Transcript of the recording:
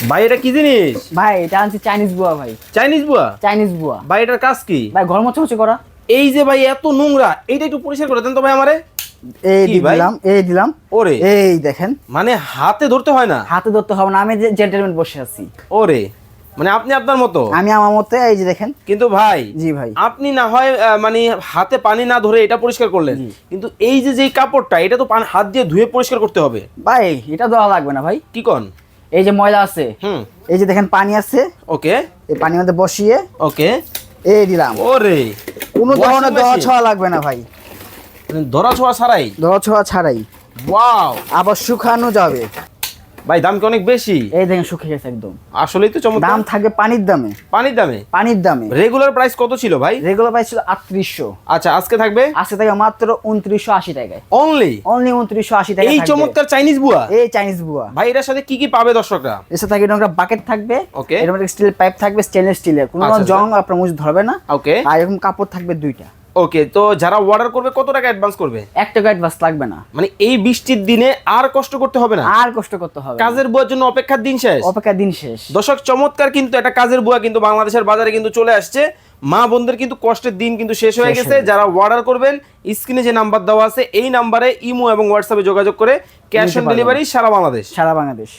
ভাই এটা কি জিনিস? ভাই এটা আনছি চাইনিজ বুয়া ভাই। চাইনিজ বুয়া? চাইনিজ বুয়া। ভাই এটার কাজ কি? ভাই ঘর মোছামুছি করা। এই যে ভাই এত নোংরা, এইটা একটু পরিষ্কার করে দেন তো ভাই আমারে। এই কি ভাই? দিলাম, এই দিলাম। ওরে এই দেখেন, মানে হাতে ধরতে হয় না? হাতে ধরতে হবে না, আমি যে জেন্টলম্যান বসে আছি। ওরে মানে আপনি আপনার মতো। আমি আমার মতে, এই যে দেখেন। কিন্তু ভাই, জি ভাই, আপনি না হয় মানে হাতে পানি না ধরে এটা পরিষ্কার করলেন, কিন্তু এই যে যেই কাপড়টা এটা তো হাত দিয়ে ধুয়ে পরিষ্কার করতে হবে। ভাই এটা দেওয়া লাগবে না ভাই। কি কোন? এই যে ময়লা আছে, এই যে দেখেন পানি আছে, ওকে, এই পানির মধ্যে বসিয়ে ওকে, এই দিলাম। ওরে কোনো ধরনের দোয়া ছোঁয়া লাগবে না ভাই, মানে ধরা ছোঁয়া ছাড়াই? দোয়া ছোঁয়া ছাড়াই। ওয়াও, আবার শুকানো যাবে। ভাই দাম কি অনেক বেশি? এই দেখেন শুকিয়ে গেছে একদম। আসলেই তো চমৎকার। দাম থাকবে পানির দামে। পানির দামে? পানির দামে। রেগুলার প্রাইস কত ছিল ভাই? রেগুলার প্রাইস ছিল 3800। আচ্ছা, আজকে থাকবে? আজকে থেকে মাত্র 2980 টাকায়। অনলি? অনলি 2980 টাকা। এই চমৎকার চাইনিজ বুয়া? এই চাইনিজ বুয়া ভাই এটার সাথে কি কি পাবে দর্শকরা? এর সাথে একটা বাকেট থাকবে, ওকে, এর মধ্যে স্টিল পাইপ থাকবে, স্টেনলেস স্টিলের, কোনো জং আপনার মুজ ধরবে না। ওকে, আর এরকম কাপড় থাকবে 2টা। ওকে, তো যারা অর্ডার করবে কত টাকা অ্যাডভান্স করবে? 1 টাকা অ্যাডভান্স লাগবে না। মানে এই বৃষ্টির দিনে আর কষ্ট করতে হবে না? আর কষ্ট করতে হবে না। কাজের বুয়ার জন্য অপেক্ষার দিন শেষ। অপেক্ষার দিন শেষ। দর্শক চমৎকার কিন্তু একটা কাজের বুয়া কিন্তু বাংলাদেশের বাজারে কিন্তু চলে আসছে। মা বোনদের কিন্তু কষ্টের দিন কিন্তু শেষ হয়ে গেছে। যারা অর্ডার করবেন স্ক্রিনে যে নাম্বার দেওয়া আছে এই নাম্বারে ইমো এবং হোয়াটসঅ্যাপে যোগাযোগ করে ক্যাশ অন ডেলিভারি সারা বাংলাদেশ। সারা বাংলাদেশ।